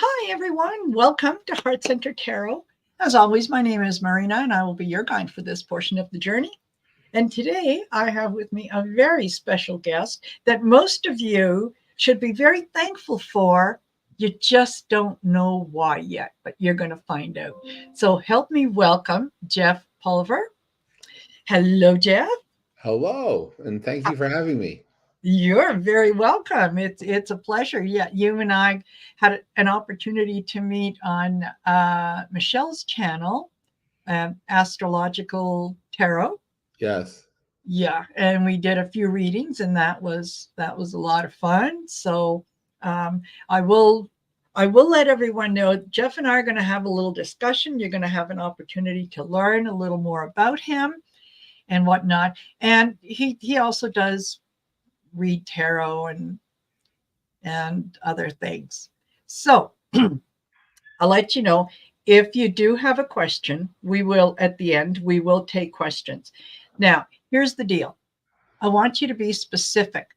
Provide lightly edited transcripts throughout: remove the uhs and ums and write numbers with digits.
Hi, everyone. Welcome to Heart Center Tarot. As always, my name is Marina, and I will be your guide for this portion of the journey. And today I have with me a very special guest that most of you should be very thankful for. You just don't know why yet, but you're going to find out. So help me welcome Jeff Pulver. Hello, Jeff. Hello, and thank you for having me. You're very welcome. It's a pleasure. Yeah, you and I had an opportunity to meet on Michelle's channel, Astrological Tarot. Yes. Yeah, and we did a few readings, and that was a lot of fun. So um, I will I will let everyone know. Jeff and I are going to have a little discussion. You're going to have an opportunity to learn a little more about him and whatnot. And he also does read tarot and other things. So I'll let you know if you do have a question, we will at the end, we will take questions. Now, here's the deal. I want you to be specific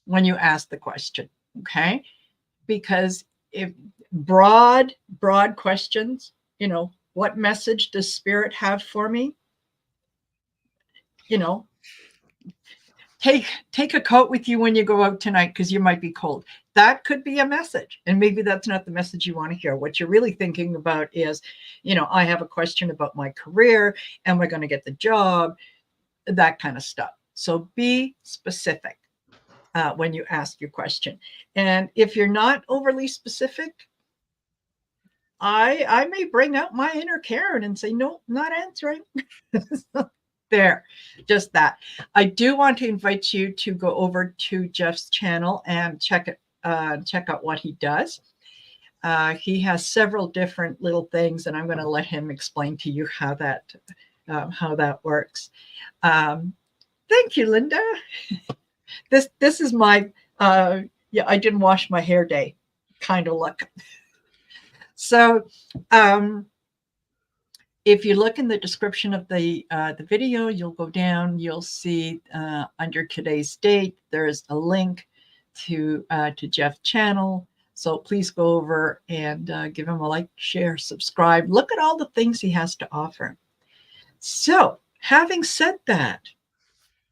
when you ask the question, okay? Because if broad questions, what message does spirit have for me? You know, take a coat with you when you go out tonight because you might be cold. That could be a message, and maybe that's not the message you want to hear. What you're really thinking about is, I have a question about my career. Am I going to get the job? That kind of stuff. So be specific when you ask your question. And if you're not overly specific, I may bring out my inner Karen and say, no, not answering. There, just that. I do want to invite you to go over to Jeff's channel and check out what he does. He has several different little things, and I'm going to let him explain to you how that works. Thank you, Linda. This is my I didn't wash my hair day kind of look. So if you look in the description of the video, you'll go down, you'll see under today's date, there's a link to Jeff's channel. So please go over and give him a like, share, subscribe. Look at all the things he has to offer. So having said that,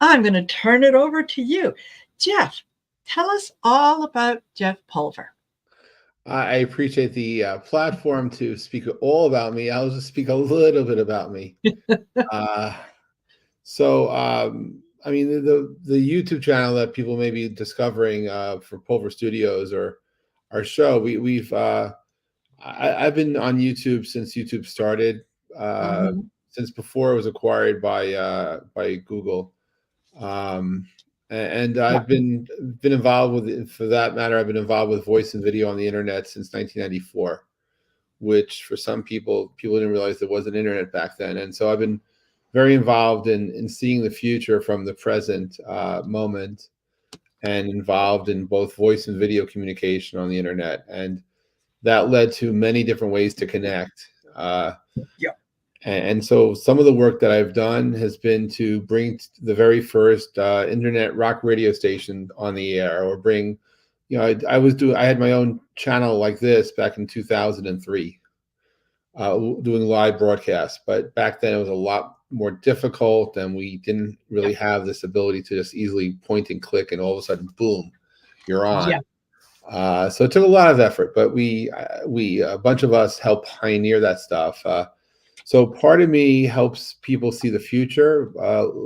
I'm going to turn it over to you. Jeff, tell us all about Jeff Pulver. I appreciate the platform to speak all about me. I'll just speak a little bit about me. I mean, the YouTube channel that people may be discovering for Pulver Studios or our show, I've been on YouTube since YouTube started, since before it was acquired by Google. And I've been involved with, for that matter, I've been involved with voice and video on the internet since 1994, which for some people didn't realize there was an internet back then. And so I've been very involved in seeing the future from the present moment, and involved in both voice and video communication on the internet. And that led to many different ways to connect. And so some of the work that I've done has been to bring the very first internet rock radio station on the air, or bring, I had my own channel like this back in 2003, doing live broadcasts. But back then it was a lot more difficult, and we didn't really have this ability to just easily point and click, and all of a sudden, boom, you're on. So it took a lot of effort, but we a bunch of us helped pioneer that stuff. So part of me helps people see the future,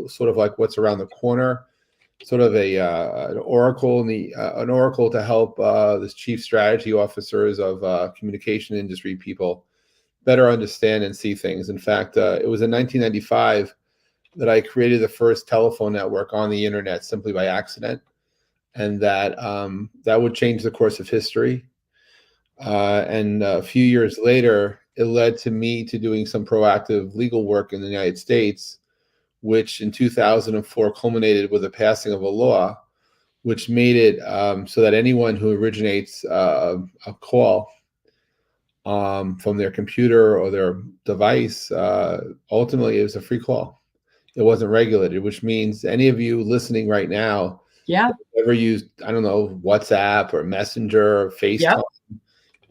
sort of like what's around the corner, sort of an oracle, an oracle to help the chief strategy officers of communication industry people better understand and see things. In fact, it was in 1995 that I created the first telephone network on the internet simply by accident, and that would change the course of history. And a few years later, it led to me to doing some proactive legal work in the United States, which in 2004 culminated with the passing of a law, which made it so that anyone who originates a call from their computer or their device, ultimately it was a free call. It wasn't regulated, which means any of you listening right now, ever used, I don't know, WhatsApp or Messenger or FaceTime,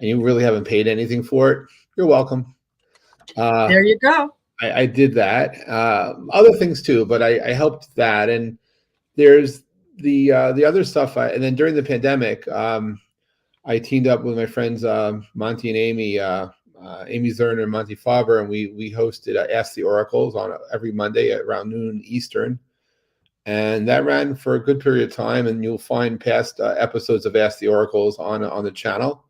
and you really haven't paid anything for it, you're welcome. There you go. I did that. Other things too, but I helped that. And there's the other stuff. And then during the pandemic, I teamed up with my friends Monty and Amy, Amy Zerner and Monty Faber, and we hosted Ask the Oracles on every Monday at around noon Eastern. And that ran for a good period of time, and you'll find past episodes of Ask the Oracles on the channel.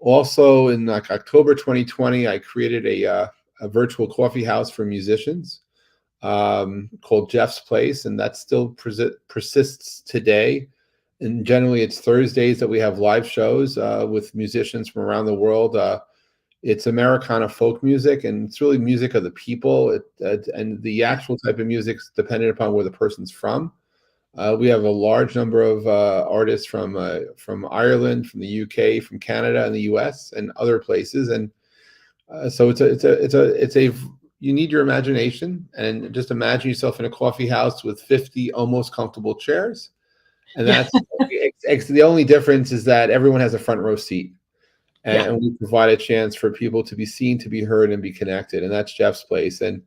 Also, in like October 2020, I created a virtual coffee house for musicians called Jeff's Place, and that still persists today. And generally, it's Thursdays that we have live shows with musicians from around the world. It's Americana folk music, and it's really music of the people. And the actual type of music is dependent upon where the person's from. We have a large number of artists from Ireland, from the UK, from Canada, and the US, and other places. And so it's a you need your imagination, and just imagine yourself in a coffee house with 50 almost comfortable chairs. And that's the only difference is that everyone has a front row seat. And we provide a chance for people to be seen, to be heard, and be connected. And that's Jeff's Place. And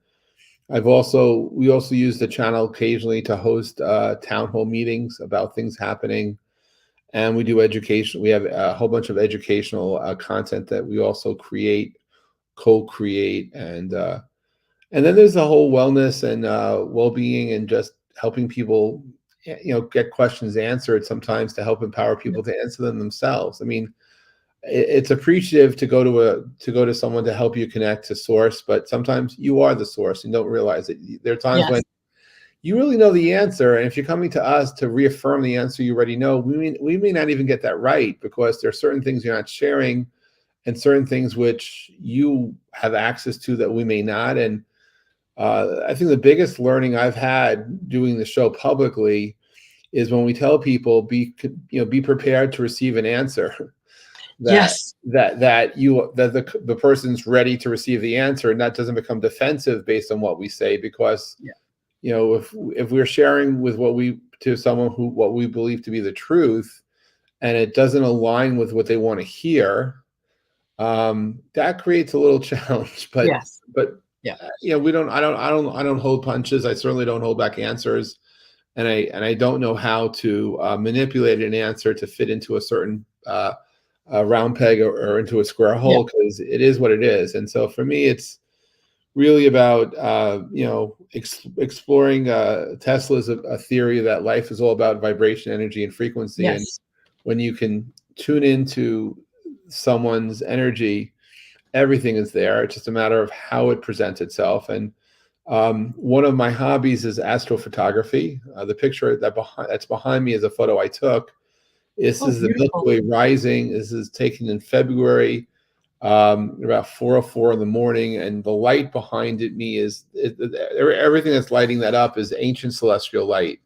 we also use the channel occasionally to host town hall meetings about things happening. And we do education. We have a whole bunch of educational content that we also co-create. And then there's the whole wellness and well-being, and just helping people, get questions answered sometimes to help empower people to answer them themselves. I mean, it's appreciative to go to someone to help you connect to source, but sometimes you are the source and don't realize it. There are times when you really know the answer, and if you're coming to us to reaffirm the answer you already know, we may not even get that right, because there are certain things you're not sharing and certain things which you have access to that we may not. And I think the biggest learning I've had doing the show publicly is when we tell people be prepared to receive an answer. That the person's ready to receive the answer, and that doesn't become defensive based on what we say, because if we're sharing with someone what we believe to be the truth, and it doesn't align with what they want to hear, that creates a little challenge. But we don't. I don't hold punches. I certainly don't hold back answers, and I don't know how to manipulate an answer to fit into a certain a round peg or into a square hole, because it is what it is. And so for me, it's really about exploring Tesla's a theory that life is all about vibration, energy, and frequency. And when you can tune into someone's energy, everything is there. It's just a matter of how it presents itself. And one of my hobbies is astrophotography. The picture that's behind me is a photo I took. This is the Milky Way rising. This is taken in February, about 4:04 in the morning, and the light behind me is everything that's lighting that up is ancient celestial light.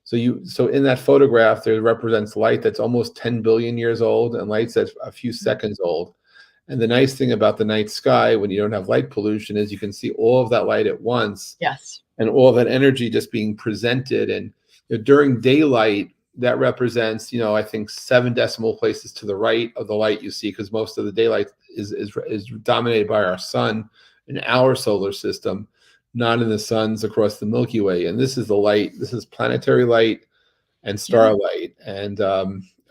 So in that photograph, there represents light that's almost 10 billion years old, and light that's a few seconds old. And the nice thing about the night sky, when you don't have light pollution, is you can see all of that light at once. And all of that energy just being presented. And during daylight, that represents, I think 7 decimal places to the right of the light you see, because most of the daylight is dominated by our sun in our solar system, not in the suns across the Milky Way. And this is the light. This is planetary light and starlight. And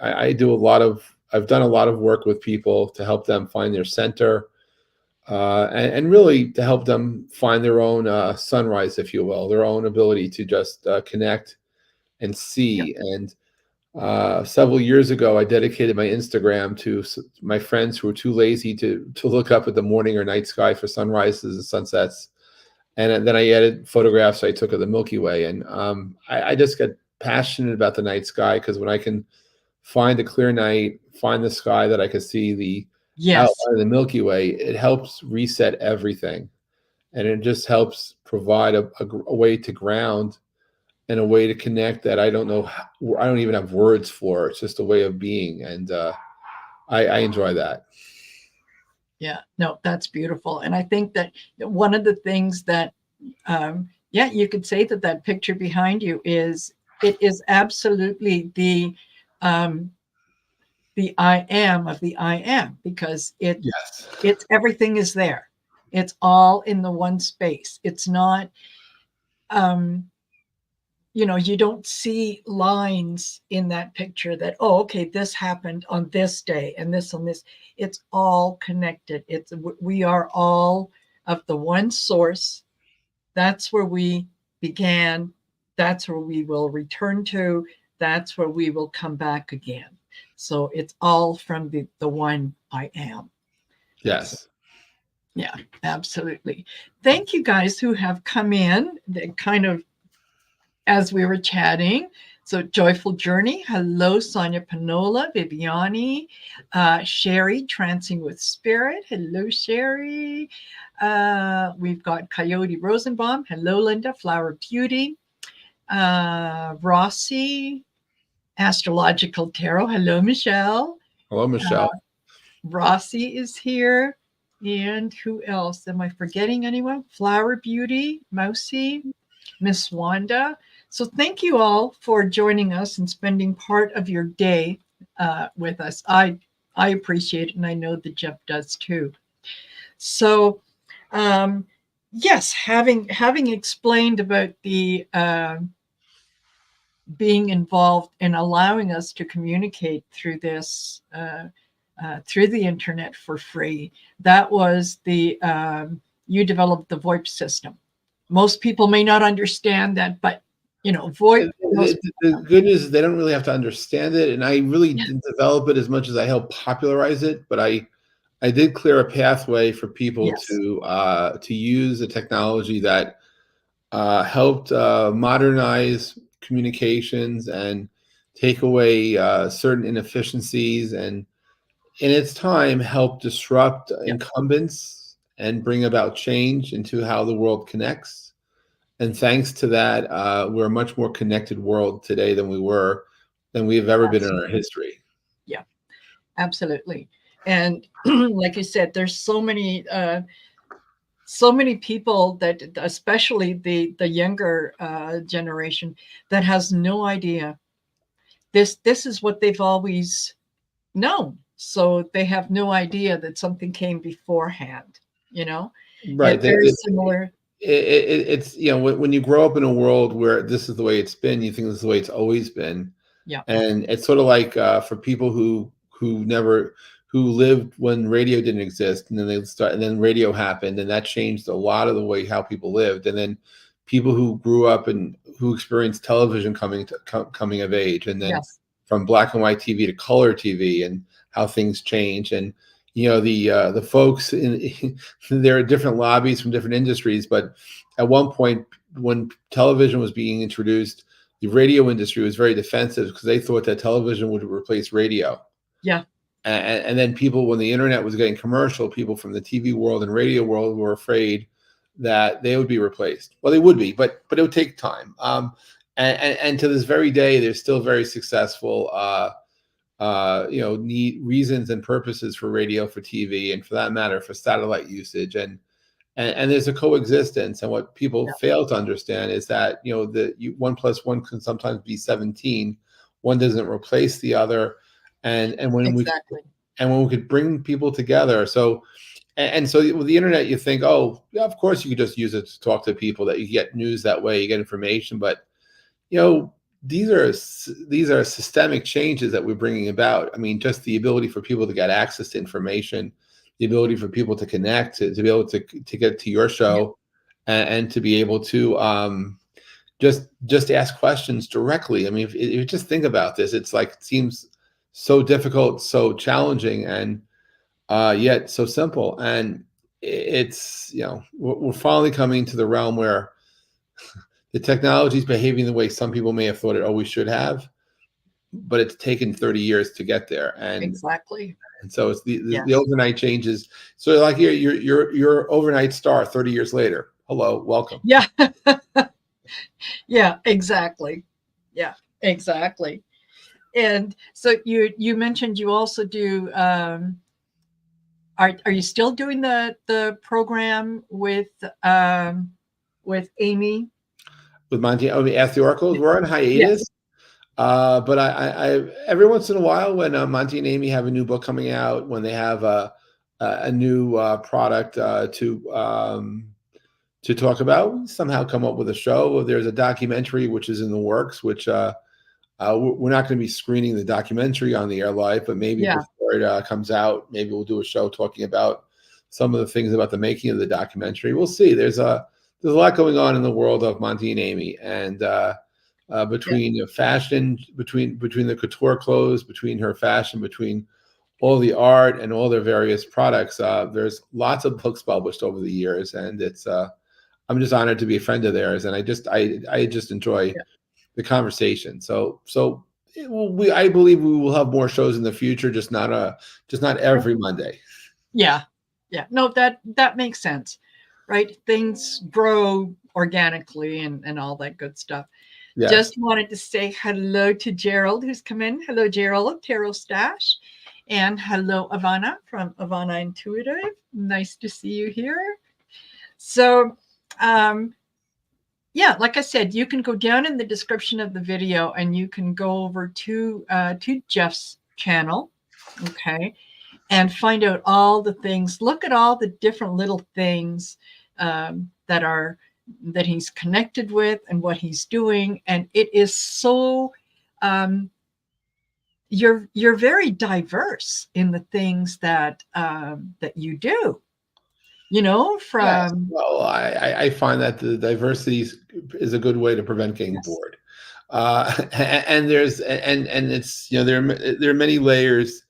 I've done a lot of work with people to help them find their center, and really to help them find their own sunrise, if you will, their own ability to just connect and see. And several years ago, I dedicated my Instagram to my friends who were too lazy to look up at the morning or night sky for sunrises and sunsets. And then I added photographs I took of the Milky Way. And I just got passionate about the night sky, because when I can find a clear night, find the sky that I can see the outline of the Milky Way, it helps reset everything. And it just helps provide a way to ground and a way to connect that I don't know. I don't even have words for. It's just a way of being. And I enjoy that. Yeah, no, that's beautiful. And I think that one of the things that, you could say that picture behind you it is absolutely the the I am of the I am, because Yes. it's everything is there. It's all in the one space. It's not, um, you don't see lines in that picture that, oh, okay, this happened on this day and this on this. It's all connected. We are all of the one source. That's where we began. That's where we will return to. That's where we will come back again. So it's all from the one I am. So, Yes. yeah, absolutely. Thank you guys who have come in. They kind of, as we were chatting. So, Joyful Journey. Hello, Sonia Panola, Viviani, Sherry, Trancing with Spirit. Hello, Sherry. We've got Coyote Rosenbaum. Hello, Linda. Flower Beauty. Rossi, Astrological Tarot. Hello, Michelle. Hello, Michelle. Rossi is here. And who else? Am I forgetting anyone? Flower Beauty, Mousy, Miss Wanda. So thank you all for joining us and spending part of your day with us. I appreciate it, and I know that Jeff does too. So, yes, having explained about the being involved and allowing us to communicate through this through the internet for free, that was the you developed the VoIP system. Most people may not understand that, but VoIP. The good news is they don't really have to understand it, and I really didn't develop it as much as I helped popularize it. But I did clear a pathway for people to use a technology that helped modernize communications and take away certain inefficiencies, and in its time help disrupt incumbents and bring about change into how the world connects. And thanks to that, we're a much more connected world today than we've ever been in our history. Yeah, absolutely. And like you said, there's so many people that, especially the younger generation, that has no idea. This is what they've always known. So they have no idea that something came beforehand, Right. Yet very similar. It's when you grow up in a world where this is the way it's been, you think this is the way it's always been. Yeah. And it's sort of like for people who lived when radio didn't exist, and then radio happened, and that changed a lot of the way how people lived. And then people who grew up and who experienced television coming of age, and then from black and white TV to color TV, and how things change. And the folks there are different lobbies from different industries, but at one point when television was being introduced, the radio industry was very defensive because they thought that television would replace radio. Yeah. And then people, when the internet was getting commercial, people from the TV world and radio world were afraid that they would be replaced. Well, they would be, but it would take time. And to this very day, there's still very successful need reasons and purposes for radio, for TV, and for that matter, for satellite usage. And there's a coexistence. And what people fail to understand is that, 1 + 1 can sometimes be 17. One doesn't replace the other. And when we could bring people together. So with the internet, you think, oh, yeah, of course you could just use it to talk to people, that you get news that way, you get information. But, these are systemic changes that we're bringing about. I mean, just the ability for people to get access to information, the ability for people to connect, to be able to get to your show, and to be able to just ask questions directly. I mean, if you just think about this, it's like, it seems so difficult, so challenging, and yet so simple. And it's, we're finally coming to the realm where the technology is behaving the way some people may have thought it always should have, but it's taken 30 years to get there. And so it's the overnight changes. So like your overnight star 30 years later. Hello, welcome. Yeah. Yeah, exactly. Yeah, exactly. And so you mentioned you also do. Are you still doing the program with Amy? With Monty, Ask the Oracles? We're on hiatus. But every once in a while, when Monty and Amy have a new book coming out, when they have a new product to talk about, we somehow come up with a show. There's a documentary which is in the works, which we're not going to be screening the documentary on the air live, but maybe Yeah. before it comes out, maybe we'll do a show talking about some of the things about the making of the documentary. We'll see. There's a lot going on in the world of Monty and Amy, and Yeah. between fashion, between the couture clothes, between her fashion, between all the art and all their various products. There's lots of books published over the years, and it's I'm just honored to be a friend of theirs, and I just enjoy Yeah. the conversation. I believe we will have more shows in the future, just not every Monday. Yeah. Yeah. No, that makes sense, right? Things grow organically and all that good stuff. Yes. Just wanted to say hello to Gerald, who's come in. Hello, Gerald, Tarot Stash. And hello, Ivana from Ivana Intuitive. Nice to see you here. So, yeah, like I said, you can go down in the description of the video and you can go over to Jeff's channel, okay, and find out all the things. Look at all the different little things that he's connected with and what he's doing, and it is so. You're very diverse in the things that you do. You know, Yes. from Well, I find that the diversity is a good way to prevent getting yes, bored. And it's there are many layers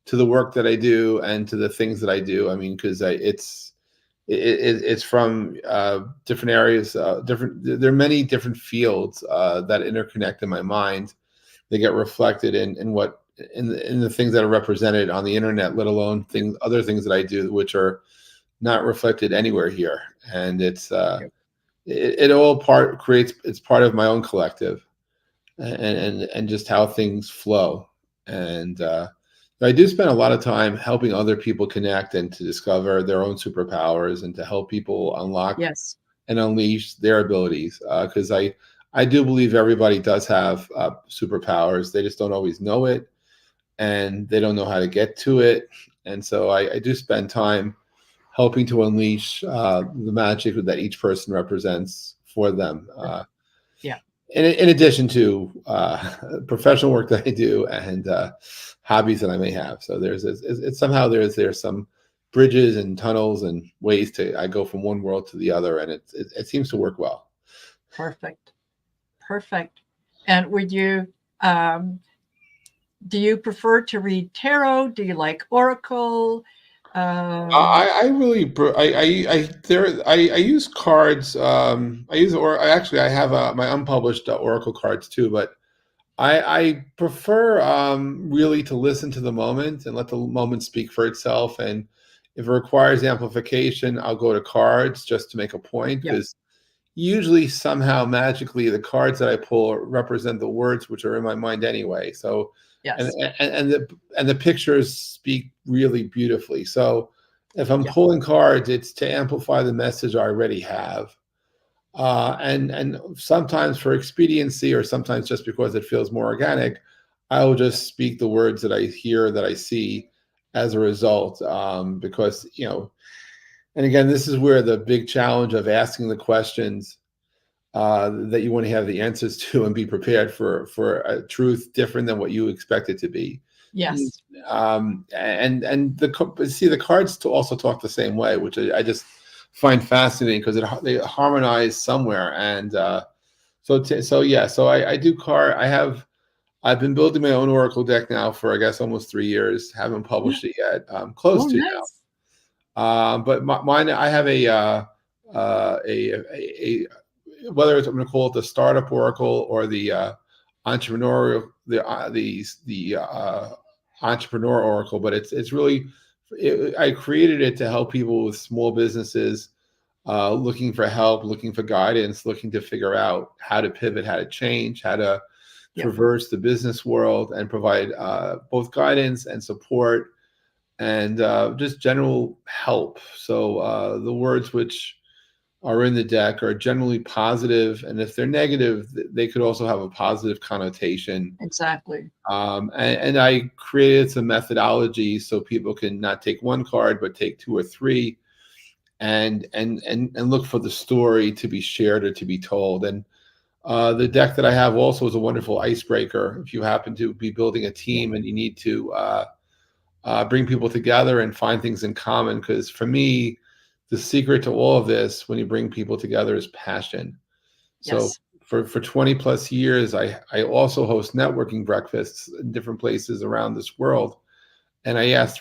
to the work that I do and to the things that I do. I mean, because it's from different areas, there are many different fields that interconnect in my mind. They get reflected in the things that are represented on the internet, let alone other things that I do, which are not reflected anywhere here. And it all it's part of my own collective, and just how things flow. And I do spend a lot of time helping other people connect and to discover their own superpowers and to help people unlock yes, and unleash their abilities. Because I do believe everybody does have superpowers. They just don't always know it, and they don't know how to get to it. And so I do spend time helping to unleash the magic that each person represents for them. yeah, In addition to professional work that I do and hobbies that I may have. So it's somehow there's some bridges and tunnels and ways I go from one world to the other, and it seems to work well. perfect, perfect. And would you do you prefer to read tarot? Do you like oracle? I really I use cards. I have my unpublished Oracle cards too, but I prefer really to listen to the moment and let the moment speak for itself. And if it requires amplification, I'll go to cards just to make a point, Yeah, because usually somehow magically the cards that I pull represent the words which are in my mind anyway. So and yes, and the pictures speak really beautifully. So if I'm yeah, pulling cards, it's to amplify the message I already have. And sometimes for expediency, or sometimes just because it feels more organic, I will just speak the words that I hear, that I see as a result. Because and again, this is where the big challenge of asking the questions that you want to have the answers to and be prepared for a truth different than what you expect it to be. yes, And the cards to also talk the same way, which I just find fascinating, because they harmonize somewhere. And so I do I've been building my own oracle deck now for, I guess, almost 3 years. Haven't published it yet. Close oh, to nice, now. But mine, I have a whether I'm going to call it the startup oracle or the entrepreneurial entrepreneur oracle, but it's really I created it to help people with small businesses looking for help, looking for guidance, looking to figure out how to pivot, how to change, how to yeah, traverse the business world, and provide both guidance and support, and just general help. So the words which are in the deck are generally positive, and if they're negative, they could also have a positive connotation. Exactly. And I created some methodology so people can not take one card but take two or three, and look for the story to be shared or to be told. And the deck that I have also is a wonderful icebreaker if you happen to be building a team and you need to bring people together and find things in common. Because for me, the secret to all of this, when you bring people together, is passion. So Yes. for 20 plus years, I also host networking breakfasts in different places around this world. And I ask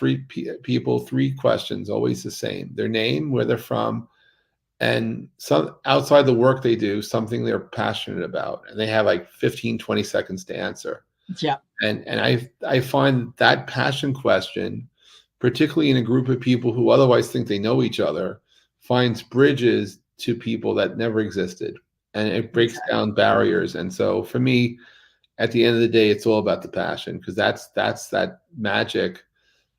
people three questions, always the same: their name, where they're from, and some outside the work they do, something they're passionate about. And they have like 15, 20 seconds to answer. Yeah. And I find that passion question, particularly in a group of people who otherwise think they know each other, finds bridges to people that never existed, and it breaks Exactly. down barriers. And so for me, at the end of the day, it's all about the passion, because that's that magic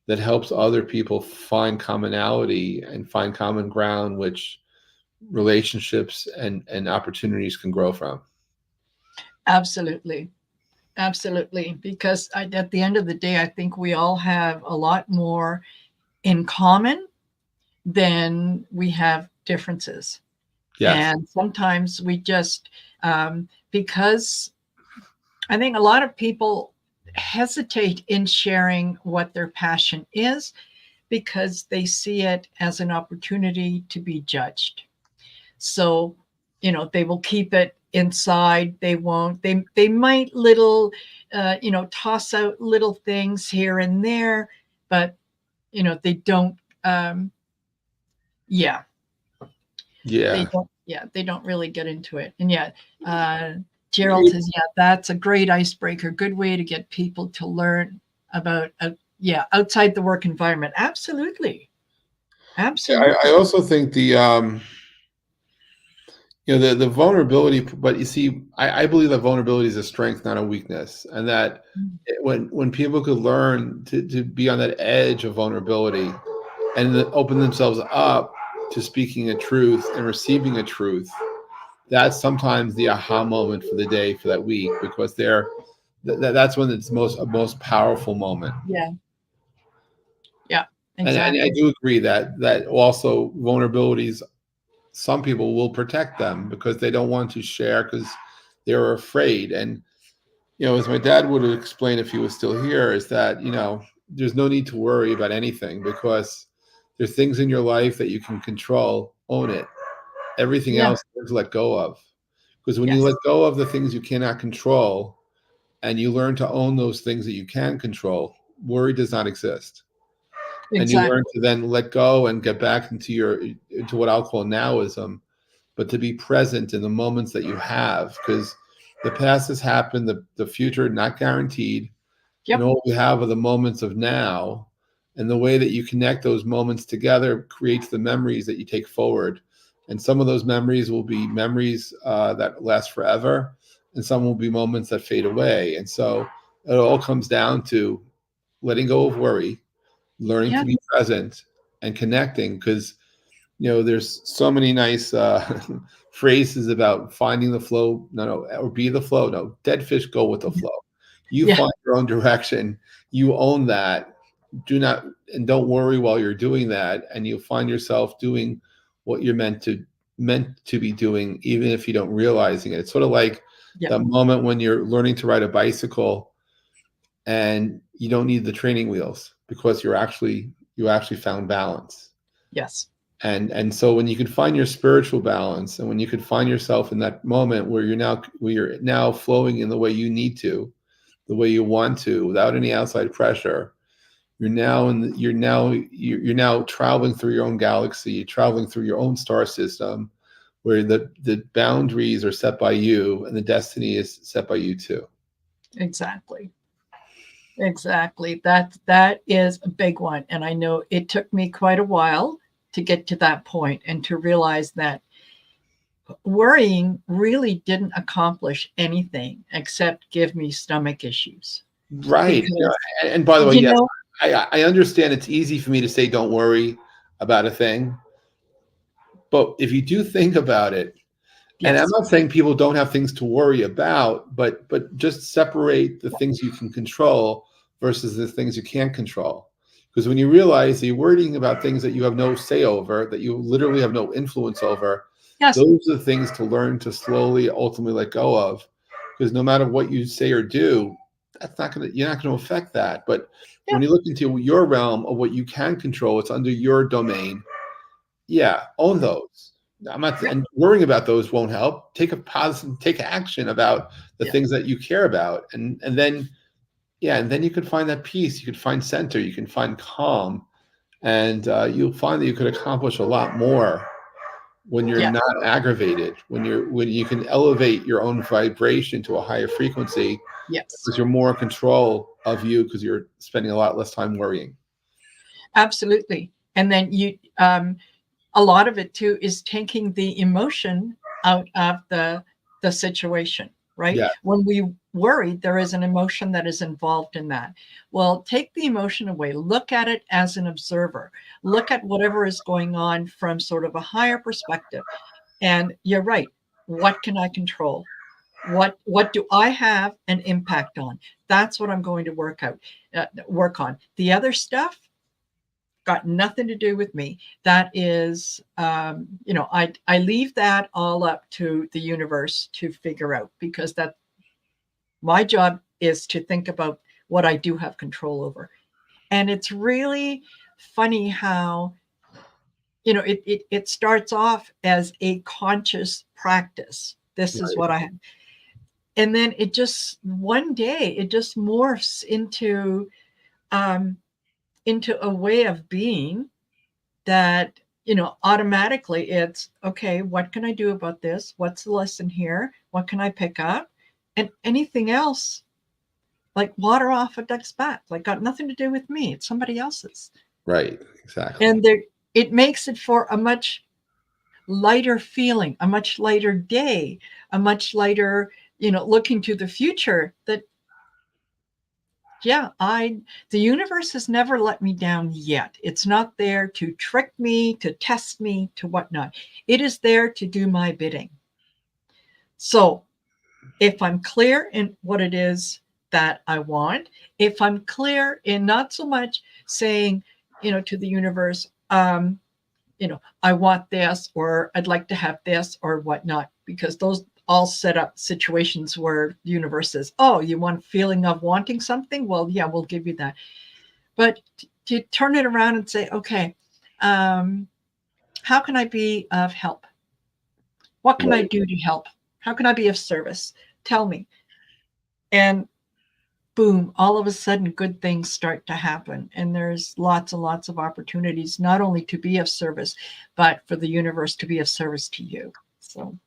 that helps other people find commonality and find common ground, which relationships and opportunities can grow from. Absolutely. Absolutely. Because at the end of the day, I think we all have a lot more in common than we have differences. Yes. And sometimes we just, because I think a lot of people hesitate in sharing what their passion is because they see it as an opportunity to be judged. So, they will keep it inside. They won't, they might toss out little things here and there, but, they don't, yeah, Yeah. they don't really get into it. And yeah, Gerald says, yeah, that's a great icebreaker. Good way to get people to learn about, outside the work environment. Absolutely. Absolutely. I also think the vulnerability, but you see, I believe that vulnerability is a strength, not a weakness. And that when people could learn to be on that edge of vulnerability and open themselves up to speaking a truth and receiving a truth, that's sometimes the aha moment for the day, for that week, because that's when it's most powerful moment. Yeah. Yeah, And I exactly. do agree that also vulnerabilities, some people will protect them because they don't want to share, because they're afraid. And as my dad would have explained if he was still here, is that there's no need to worry about anything, because there's things in your life that you can control. Own it. Everything Yeah. else is let go of, because when you Yes. let go of the things you cannot control and you learn to own those things that you can control, worry does not exist. And you learn Exactly. to then let go and get back into what I'll call nowism, but to be present in the moments that you have, because the past has happened, the future not guaranteed, and Yep. all we have are the moments of now. And the way that you connect those moments together creates the memories that you take forward. And some of those memories will be memories that last forever, and some will be moments that fade away. And so it all comes down to letting go of worry, learning Yeah. to be present, and connecting, because there's so many nice phrases about finding the flow. No, or be the flow. No, dead fish go with the flow. You Yeah. find your own direction. You own that. Do not, and don't worry while you're doing that, and you'll find yourself doing what you're meant to be doing, even if you don't realizing it. It's sort of like Yep. the moment when you're learning to ride a bicycle and you don't need the training wheels, because you actually found balance. Yes. And so when you can find your spiritual balance, and when you can find yourself in that moment where you're now flowing in the way you need to, the way you want to, without any outside pressure, you're now traveling through your own galaxy, traveling through your own star system, where the boundaries are set by you and the destiny is set by you too. Exactly. Exactly. That is a big one. And I know it took me quite a while to get to that point and to realize that worrying really didn't accomplish anything except give me stomach issues. Right. Because, And by the way, you yes, know, I understand it's easy for me to say don't worry about a thing, But if you do think about it, and I'm Yes. not saying people don't have things to worry about, but just separate the things you can control versus the things you can't control. Because when you realize that you're worrying about things that you have no say over, that you literally have no influence over, Yes. those are the things to learn to slowly, ultimately let go of. Because no matter what you say or do, you're not gonna affect that. But Yeah. when you look into your realm of what you can control, it's under your domain. Yeah, own those. I'm not, Yeah. and worrying about those won't help. Take action about the Yeah. things that you care about, and then, yeah, and then you can find that peace. You can find center. You can find calm, and you'll find that you could accomplish a lot more when you're Yeah. not aggravated. When you can elevate your own vibration to a higher frequency, Yes. because you're more in control of you, because you're spending a lot less time worrying. Absolutely. And then a lot of it too is taking the emotion out of the situation, right? Yeah, When we worry, there is an emotion that is involved in that. Well, take the emotion away, look at it as an observer, look at whatever is going on from sort of a higher perspective. And you're right. What can I control? What do I have an impact on? That's what I'm going to work on. The other stuff got nothing to do with me. That is, I leave that all up to the universe to figure out, because that my job is to think about what I do have control over. And it's really funny how, it starts off as a conscious practice. This is right, what I have. And then it just, one day, it just morphs um, into a way of being that, automatically it's okay. What can I do about this? What's the lesson here? What can I pick up? And anything else, like water off a duck's back, like got nothing to do with me. It's somebody else's. right, exactly. And it makes it for a much lighter feeling, a much lighter day, a much lighter, looking to the future that, yeah, the universe has never let me down yet. It's not there to trick me, to test me, to whatnot. It is there to do my bidding. So if I'm clear in what it is that I want, if I'm clear in not so much saying, to the universe, I want this, or I'd like to have this, or whatnot, because those all set up situations where the universe says, oh, you want a feeling of wanting something? Well, yeah, we'll give you that. But to turn it around and say, okay, um, how can I be of help? What can I Right. do to help? How can I be of service? Tell me. And boom, all of a sudden good things start to happen. And there's lots and lots of opportunities, not only to be of service, but for the universe to be of service to you. So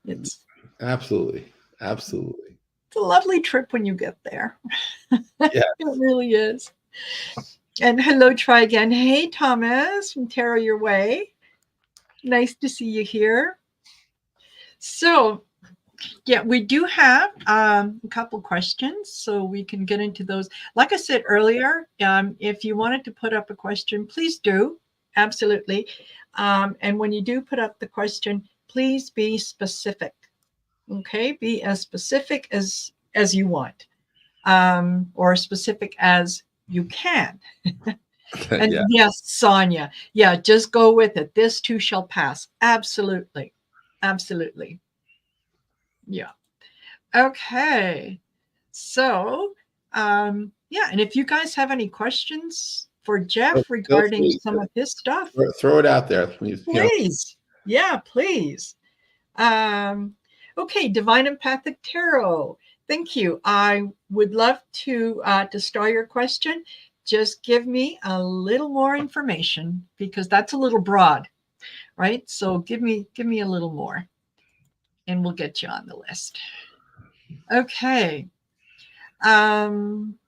it's Absolutely, absolutely. it's a lovely trip when you get there. Yeah. It really is. And hello, try again. Hey, Thomas from Tarot Your Way. Nice to see you here. So, yeah, we do have a couple questions, so we can get into those. Like I said earlier, if you wanted to put up a question, please do. Absolutely. And when you do put up the question, please be specific. Okay, be as specific as you want, or specific as you can. And Yeah. yes, Sonia, yeah, just go with it. This too shall pass. Absolutely. Absolutely. Yeah. Okay. So, yeah, and if you guys have any questions for So Jeff feel regarding free some to of his stuff, throw it out there. Please, please. Yeah, please. Um, okay, Divine Empathic Tarot. Thank you. I would love to start your question. Just give me a little more information, because that's a little broad, right? So give me a little more, and we'll get you on the list. Okay. Um,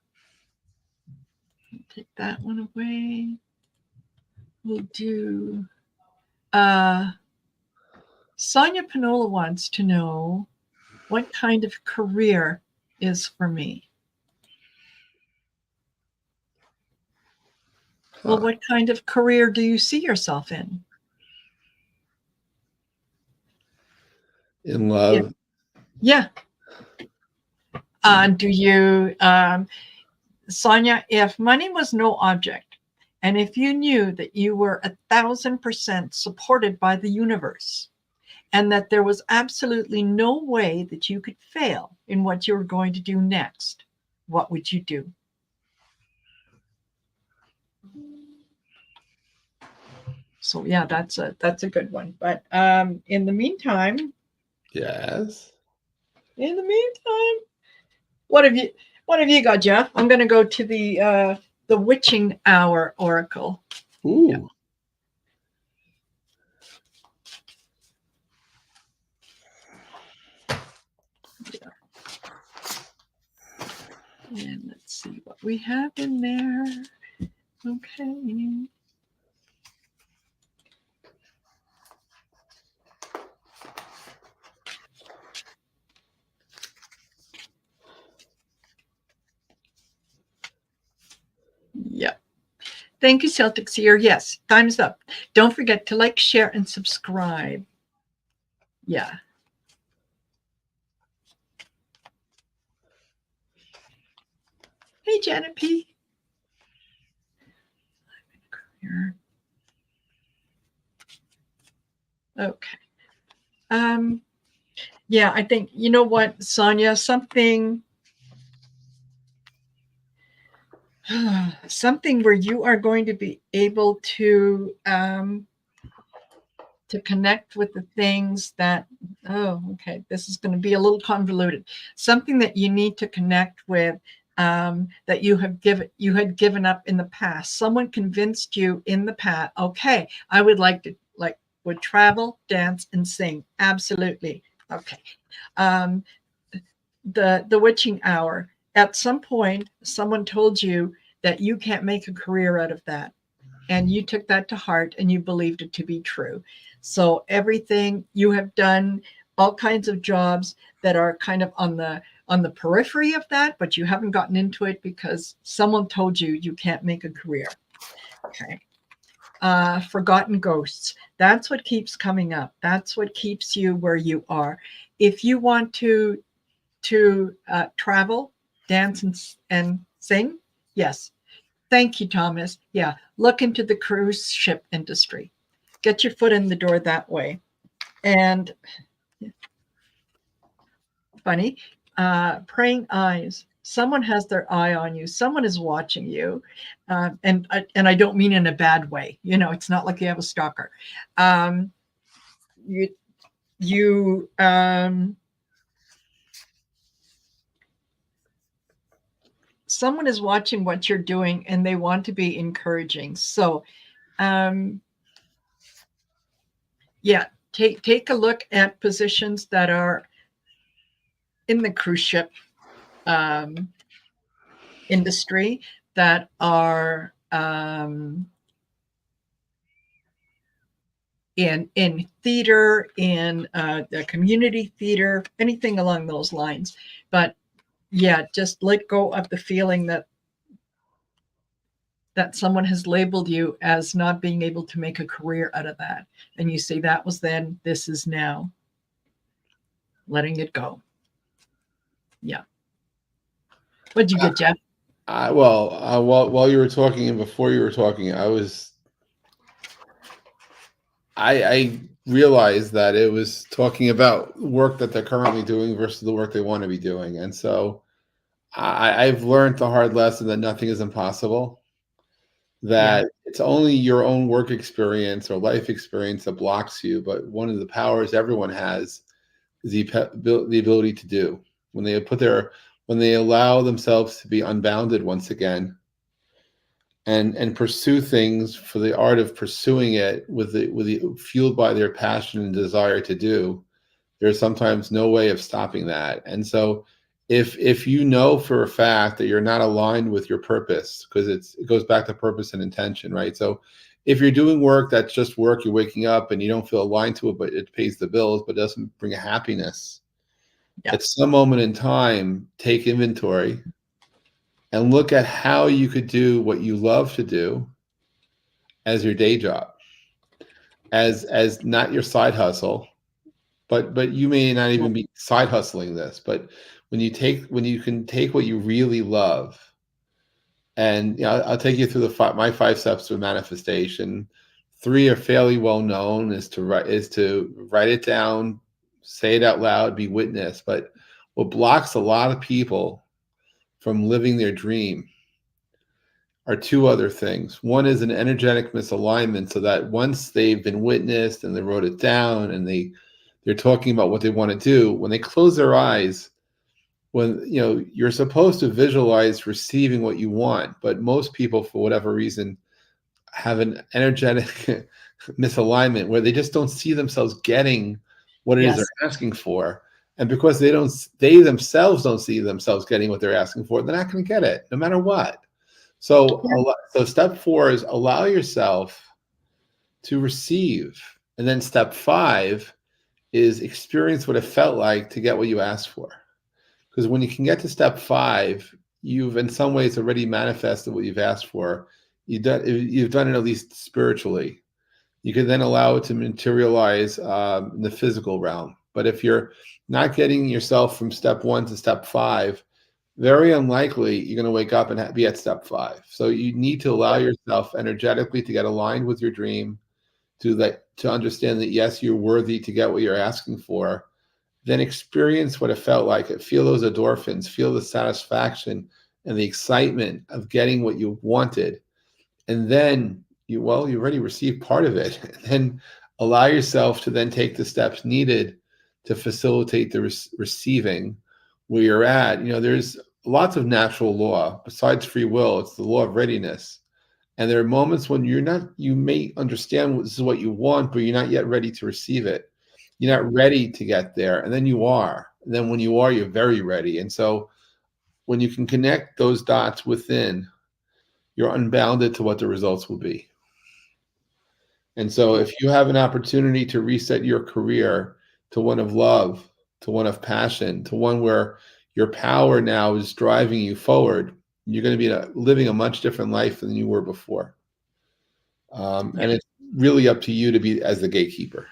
take that one away. We'll do Sonia Panola wants to know what kind of career is for me. Well, huh. what kind of career do you see yourself in? In love. Yeah. Do you, Sonia, if money was no object, and if you knew that you were 1,000% supported by the universe, and that there was absolutely no way that you could fail in what you were going to do next, what would you do? So yeah, that's a good one. But in the meantime, Yes. what have you got, Jeff? I'm going to go to the witching hour oracle. Ooh. Yeah. And let's see what we have in there. Okay. Yeah. Thank you, Celtic Seer. Yes, time's up. Don't forget to like, share, and subscribe. Yeah. Hey, Janet P. Okay. Yeah, I think, you know what, Sonia, something where you are going to be able to connect with the things that, okay, this is going to be a little convoluted. Something that you need to connect with, that you had given up in the past. Someone convinced you in the past, okay, I would like to, would travel, dance, and sing. Absolutely. Okay. The witching hour. At some point, someone told you that you can't make a career out of that. And you took that to heart and you believed it to be true. So everything you have done, all kinds of jobs that are kind of on the periphery of that, but you haven't gotten into it because someone told you you can't make a career. Okay. Forgotten ghosts. That's what keeps coming up. That's what keeps you where you are. If you want to travel, dance, and sing, yes. Thank you, Thomas. Yeah, look into the cruise ship industry. Get your foot in the door that way. And funny, praying eyes. Someone has their eye on you. Someone is watching you, and I don't mean in a bad way. You know, it's not like you have a stalker. Someone is watching what you're doing, and they want to be encouraging. So, yeah, take a look at positions that are in the cruise ship industry, that are in theater, in the community theater, anything along those lines. But yeah, just let go of the feeling that someone has labeled you as not being able to make a career out of that. And you say that was then, this is now. Letting it go. Yeah. What'd you get, Jeff? While you were talking and before you were talking, I realized that it was talking about work that they're currently doing versus the work they want to be doing. And so I've learned the hard lesson that nothing is impossible, that it's only your own work experience or life experience that blocks you. But one of the powers everyone has is the ability to do. When they allow themselves to be unbounded once again, and pursue things for the art of pursuing it with the fueled by their passion and desire to do, there's sometimes no way of stopping that. And so if you know for a fact that you're not aligned with your purpose, because it goes back to purpose and intention, right? So if you're doing work that's just work, you're waking up and you don't feel aligned to it, but it pays the bills, but doesn't bring a happiness. Yeah. At some moment in time, take inventory and look at how you could do what you love to do as your day job, as not your side hustle, but you may not even be side hustling this. But when you can take what you really love, and I'll take you through my 5 steps to manifestation. 3 are fairly well known: is to write it down, say it out loud, be witness. But what blocks a lot of people from living their dream are 2 other things. One is an energetic misalignment, so that once they've been witnessed and they wrote it down and they're talking about what they want to do, when they close their eyes, when you're supposed to visualize receiving what you want, but most people, for whatever reason, have an energetic misalignment where they just don't see themselves getting what it is they're asking for. And because they themselves don't see themselves getting what they're asking for, they're not going to get it no matter what. So step 4 is allow yourself to receive. And then step 5 is experience what it felt like to get what you asked for. Because when you can get to step 5, you've in some ways already manifested what you've asked for. You've done it at least spiritually. You can then allow it to materialize in the physical realm. But if you're not getting yourself from step 1 to step 5, very unlikely you're going to wake up and be at step 5. So you need to allow yourself energetically to get aligned with your dream, to understand that, yes, you're worthy to get what you're asking for. Then experience what it felt like. Feel those endorphins, feel the satisfaction and the excitement of getting what you wanted. And then you already received part of it. And then allow yourself to then take the steps needed to facilitate the receiving where you're at. There's lots of natural law besides free will. It's the law of readiness. And there are moments when you may understand this is what you want, but you're not yet ready to receive it. You're not ready to get there. And then you are. And then when you are, you're very ready. And so when you can connect those dots within, you're unbounded to what the results will be. And so if you have an opportunity to reset your career to one of love, to one of passion, to one where your power now is driving you forward, you're going to be living a much different life than you were before. And it's really up to you to be as the gatekeeper.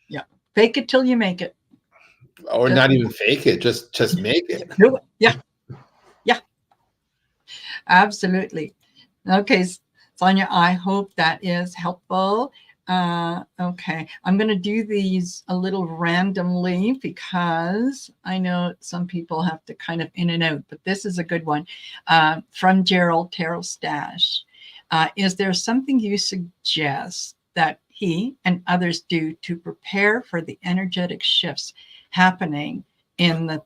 Yeah. Fake it till you make it. Or not even fake it, just make it. Do it. Yeah. Yeah. Absolutely. Okay, Sonia, I hope that is helpful. Okay, I'm going to do these a little randomly because I know some people have to kind of in and out, but this is a good one. From Gerald Tarot Stash. Is there something you suggest that he and others do to prepare for the energetic shifts happening in the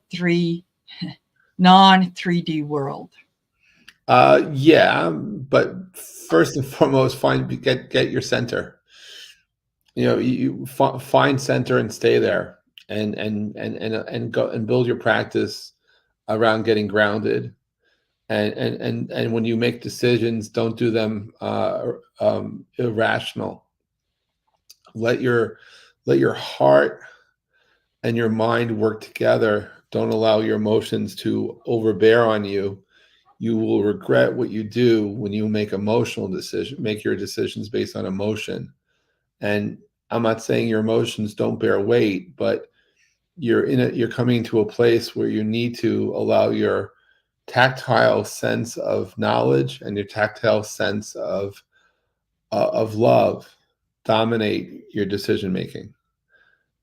non-3D world? Yeah, but first and foremost, get your center. You find center and stay there, and go and build your practice around getting grounded. And when you make decisions, don't do them irrational. Let your heart and your mind work together. Don't allow your emotions to overbear on you. You will regret what you do when you make your decisions based on emotion. And I'm not saying your emotions don't bear weight, but you're coming to a place where you need to allow your tactile sense of knowledge and your tactile sense of love dominate your decision making.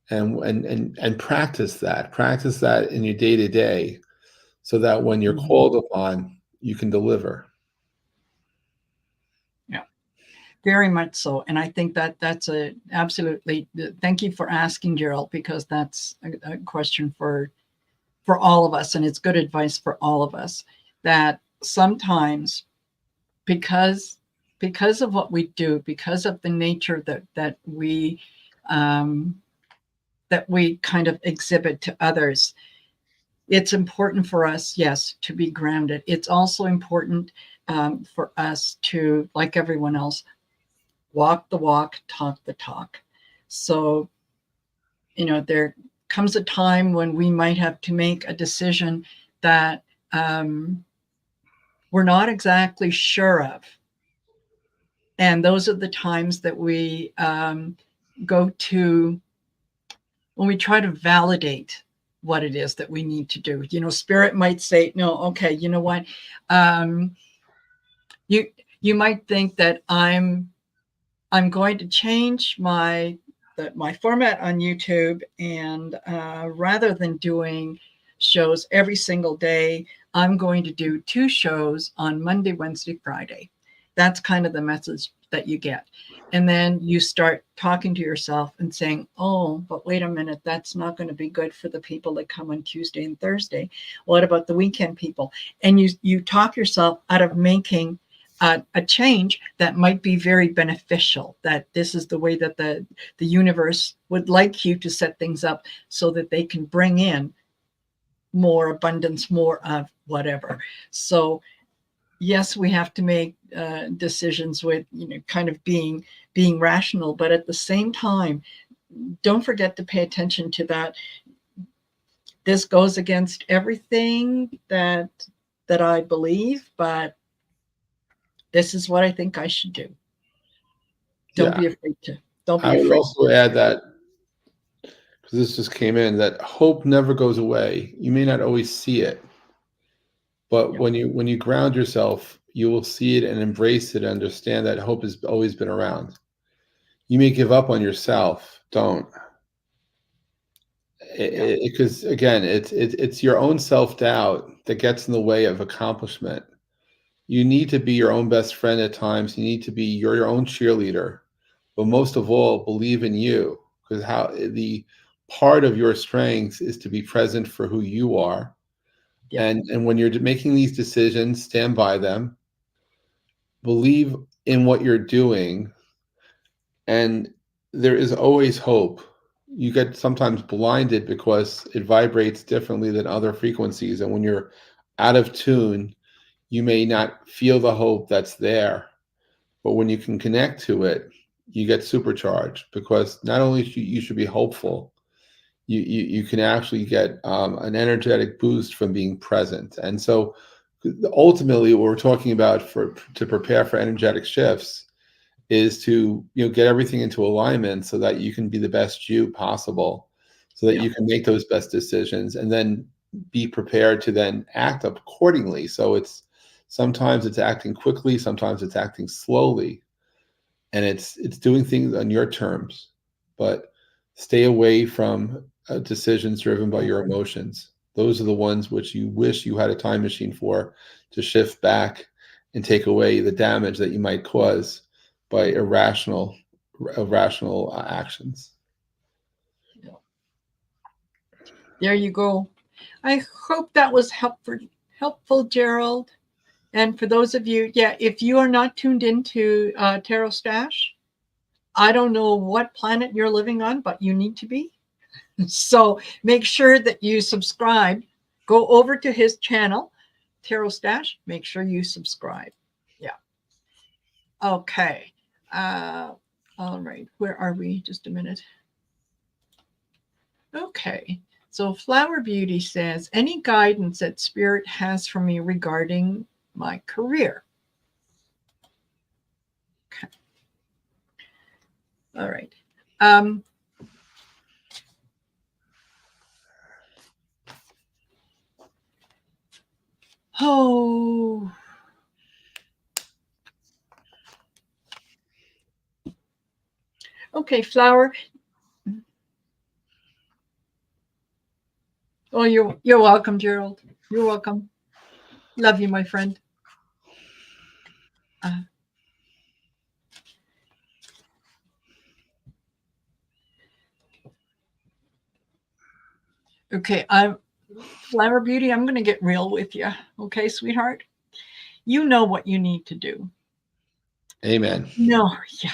And practice that in your day-to-day, so that when you're called upon, you can deliver. Yeah, very much so. And I think that's absolutely, thank you for asking, Gerald, because that's a question for all of us. And it's good advice for all of us, that sometimes because of what we do, because of the nature that we kind of exhibit to others, it's important for us, yes, to be grounded. It's also important for us to, like everyone else, walk the walk, talk the talk. So, there comes a time when we might have to make a decision that we're not exactly sure of. And those are the times that we go to when we try to validate what it is that we need to do. You know, spirit might say, no, okay, you know what? You you might think that I'm going to change my format on YouTube, and rather than doing shows every single day, I'm going to do 2 shows on Monday, Wednesday, Friday. That's kind of the message that you get. And then you start talking to yourself and saying, oh, but wait a minute, that's not going to be good for the people that come on Tuesday and Thursday. What about the weekend people? And you talk yourself out of making a change that might be very beneficial, that this is the way that the universe would like you to set things up so that they can bring in more abundance, more of whatever. So yes, we have to make decisions with, you know, kind of being rational, but at the same time, don't forget to pay attention to that. This goes against everything that I believe, but this is what I think I should do. Don't be afraid to. Don't be I afraid. would also add that, because this just came in, that hope never goes away. You may not always see it, but Yeah. when you ground yourself, you will see it and embrace it and understand that hope has always been around. You may give up on yourself. Don't. Because again, it's your own self-doubt that gets in the way of accomplishment. You need to be your own best friend at times. You need to be your own cheerleader, but most of all, believe in you, because how the part of your strength is to be present for who you are. Yeah. And when you're making these decisions, stand by them, believe in what you're doing, and there is always hope. You get sometimes blinded because it vibrates differently than other frequencies, and when you're out of tune, you may not feel the hope that's there. But when you can connect to it, you get supercharged, because not only you should be hopeful, you can actually get an energetic boost from being present. And so ultimately what we're talking about to prepare for energetic shifts is to, get everything into alignment so that you can be the best you possible, so that Yeah. you can make those best decisions and then be prepared to then act up accordingly. So sometimes it's acting quickly, sometimes it's acting slowly, and it's doing things on your terms, but stay away from decisions driven by your emotions. Those are the ones which you wish you had a time machine for, to shift back and take away the damage that you might cause by irrational actions. There you go. I hope that was helpful, Gerald. And for those of you, if you are not tuned into Tarot Stash, I don't know what planet you're living on, but you need to be. So make sure that you subscribe. Go over to his channel, Tarot Stash. Make sure you subscribe. Yeah. Okay. All right. Where are we? Just a minute. Okay. So Flower Beauty says, any guidance that Spirit has for me regarding my career? Okay. All right. Oh. Okay, Flower. Oh, you're welcome, Gerald. You're welcome. Love you, my friend. Okay, Flower Beauty, I'm going to get real with you. Okay, sweetheart? You know what you need to do. Amen. No, yeah.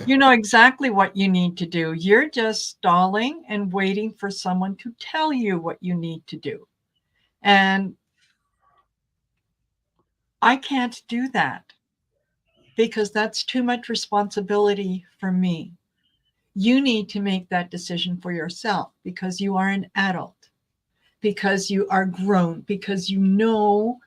You know exactly what you need to do. You're just stalling and waiting for someone to tell you what you need to do. And I can't do that because that's too much responsibility for me. You need to make that decision for yourself because you are an adult, because you are grown, because you know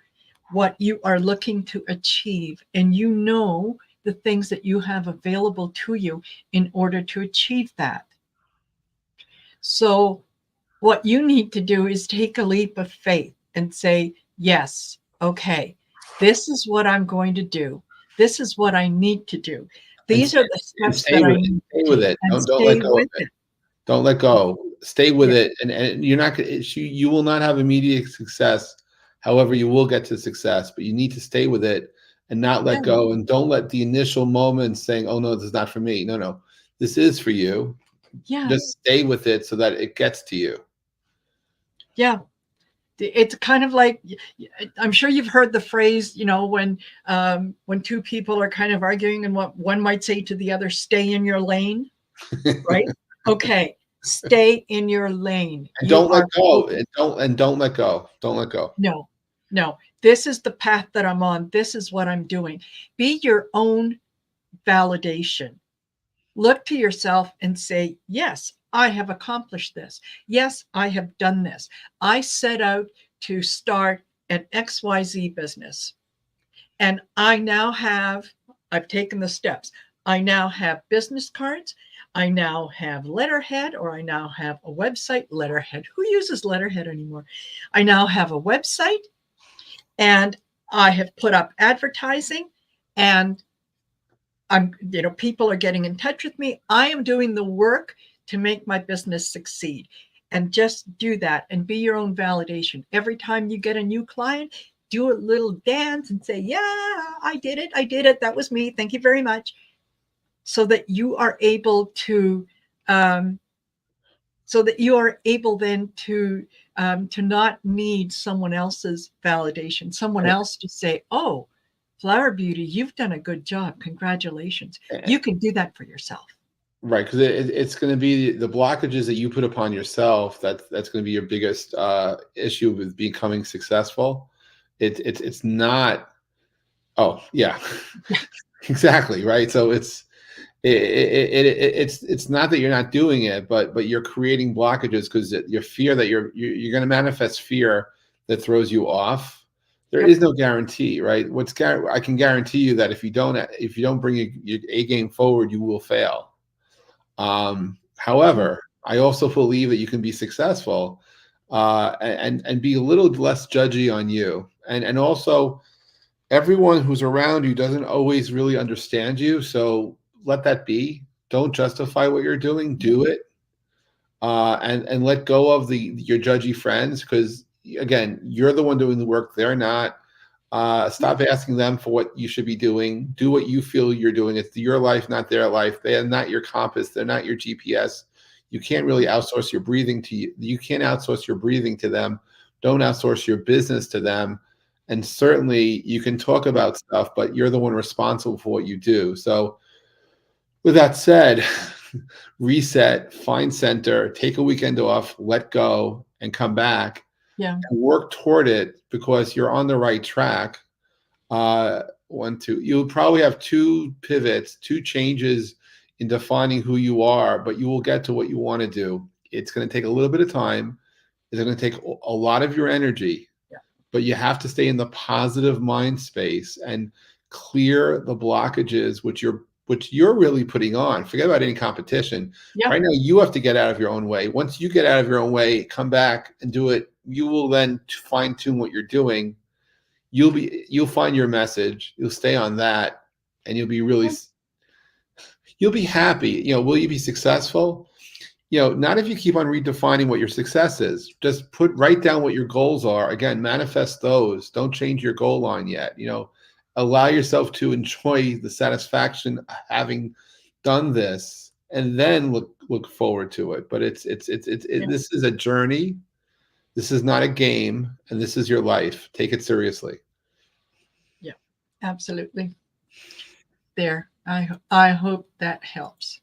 what you are looking to achieve, and you know the things that you have available to you in order to achieve that. So what you need to do is take a leap of faith and say, yes, okay, this is what I'm going to do. This is what I need to do. And These are the and steps stay that I with it. need Stay to with take, it. and Don't let stay go of with it. it. Don't let go. Stay with Yeah. it, and you're not gonna. You will not have immediate success. However, you will get to success, but you need to stay with it and not Yeah. let go. And don't let the initial moments saying, "Oh no, this is not for me." No, no, this is for you. Yeah. Just stay with it so that it gets to you. Yeah. It's kind of like, I'm sure you've heard the phrase, when two people are kind of arguing and what one might say to the other, stay in your lane, right? Okay, stay in your lane. And You don't let are go. focused. Don't let go. Don't let go. No, no, this is the path that I'm on. This is what I'm doing. Be your own validation. Look to yourself and say, yes, I have accomplished this. Yes, I have done this. I set out to start an XYZ business. And I've taken the steps. I now have business cards. I now have letterhead, or I now have a website. Letterhead. Who uses letterhead anymore? I now have a website, and I have put up advertising, and people are getting in touch with me. I am doing the work to make my business succeed. And just do that and be your own validation. Every time you get a new client, do a little dance and say, yeah, I did it. I did it. That was me. Thank you very much. So that you are able to, then to not need someone else's validation, someone else to say, oh, Flower Beauty, you've done a good job. Congratulations. You can do that for yourself. Right, because it's going to be the blockages that you put upon yourself. That's going to be your biggest issue with becoming successful. It's not. Oh yeah, exactly right. So it's not that you're not doing it, but you're creating blockages because your fear that you're going to manifest fear that throws you off. There Yep. is no guarantee, right? I can guarantee you that if you don't bring your A game forward, you will fail. However, I also believe that you can be successful and be a little less judgy on you. And also, everyone who's around you doesn't always really understand you. So let that be. Don't justify what you're doing. Do it. And let go of your judgy friends because, again, you're the one doing the work. They're not. Stop asking them for what you should be doing. Do what you feel you're doing. It's your life, not their life. They are not your compass. They're not your GPS. You can't really outsource your breathing to you. You can't outsource your breathing to them. Don't outsource your business to them. And certainly you can talk about stuff, but you're the one responsible for what you do. So with that said, reset, find center, take a weekend off, let go, and come back. Yeah. And work toward it because you're on the right track. You'll probably have two pivots, two changes in defining who you are, but you will get to what you want to do. It's going to take a little bit of time. It's going to take a lot of your energy, but you have to stay in the positive mind space and clear the blockages which you're really putting on. Forget about any competition. Yeah. Right now, you have to get out of your own way. Once you get out of your own way, come back and do it. You will then fine tune what you're doing. You'll find your message. You'll stay on that, and you'll be happy. Will you be successful? Not if you keep on redefining what your success is. Just write down what your goals are. Again, manifest those. Don't change your goal line yet. Allow yourself to enjoy the satisfaction of having done this, and then look forward to it. But this is a journey. This is not a game, and this is your life. Take it seriously. Yeah, absolutely. There. I hope that helps.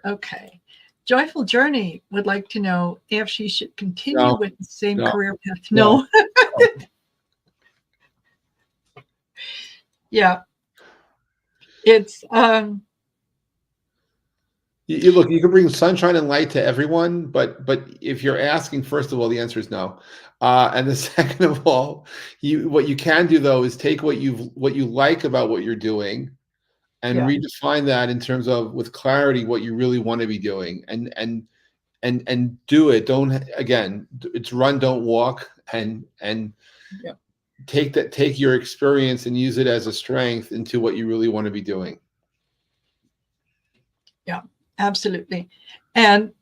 Okay. Joyful Journey would like to know if she should continue with the same career path. No. Yeah. It's you can bring sunshine and light to everyone, but if you're asking, first of all, the answer is no. And the second of all, what you can do though is take what you like about what you're doing and redefine that in terms of with clarity what you really want to be doing. And and do it. Don't, again, it's run, don't walk, and Yeah. take your experience and use it as a strength into what you really want to be doing. Yeah, absolutely. And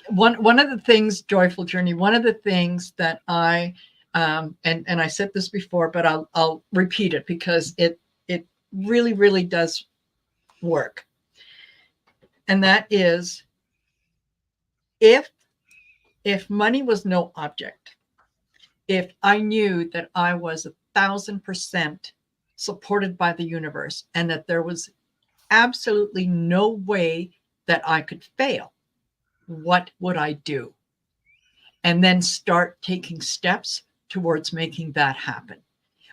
one of the things, Joyful Journey, one of the things that I and I said this before, but I'll repeat it because it really, really does work. And that is, if money was no object, if I knew that I was 1,000% supported by the universe and that there was absolutely no way that I could fail, what would I do? And then start taking steps towards making that happen